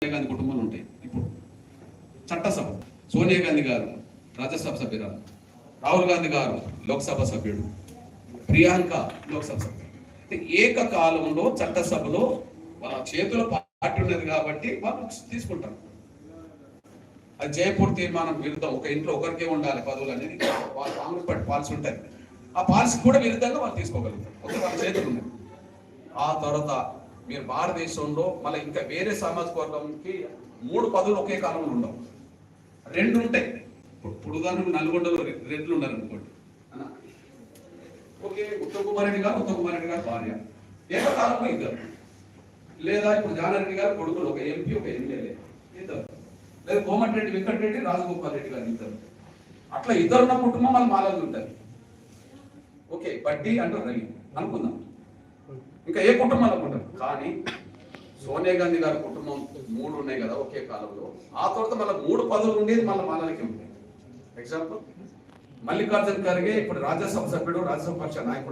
సోనియా గాంధీ కుటుంబాలు ఉంటాయి. ఇప్పుడు చట్టసభ సోనియా గాంధీ గారు రాజ్యసభ సభ్యురాలు, రాహుల్ గాంధీ గారు లోక్సభ సభ్యుడు, ప్రియాంక లోక్సభ సభ్యుడు. ఏకకాలంలో చట్టసభలో వాళ్ళ చేతుల పార్టీ ఉన్నది కాబట్టి వాళ్ళు తీసుకుంటారు. అది జయపూర్ తీర్మానం విరుద్ధం. ఒక ఇంట్లో ఒకరికే ఉండాలి పదవులు అనేది వాళ్ళ కాంగ్రెస్ పార్టీ పాలసీ ఉంటుంది. ఆ పాలసీ కూడా విరుద్ధంగా వాళ్ళు తీసుకోగలుగుతారు. ఒక వాళ్ళ చేతులు ఉన్నాయి. ఆ తర్వాత మీరు భారతదేశంలో మళ్ళీ ఇంకా వేరే సామాజిక వర్గంకి 3 పదవులు ఒకే కాలంలో ఉండవు, 2 ఉంటాయి. ఇప్పుడు ఉదాహరణకు నల్గొండలో రెడ్లు ఉన్నారు అనుకోండి, ఓకే, ఉత్తమ్ కుమార్ రెడ్డి గారు భార్య ఏకకాలంలో ఇద్దరు, లేదా ఇప్పుడు జానారెడ్డి గారు కొడుకులు, ఒక ఎంపీ ఒక ఎమ్మెల్యే ఇద్దరు, లేదా కోమటిరెడ్డి వెంకటరెడ్డి రాజగోపాల్ రెడ్డి గారు ఇద్దరు. అట్లా ఇద్దరున్న కుటుంబం వాళ్ళు మాలలు ఉంటారు. ఓకే, బడ్డీ అంటారు రవి అనుకుందాం, ఇంకా ఏ కుటుంబాలు అనుకుంటారు. కానీ సోనియా గాంధీ గారి కుటుంబం 3 ఉన్నాయి కదా ఒకే కాలంలో. ఆ తర్వాత మళ్ళీ 3 పదవులు ఉండేది మళ్ళీ మాలలకి ఉంటాయి. ఎగ్జాంపుల్ మల్లికార్జున ఖర్గే ఇప్పుడు రాజ్యసభ సభ్యుడు, రాజ్యసభ పక్ష నాయకుడు.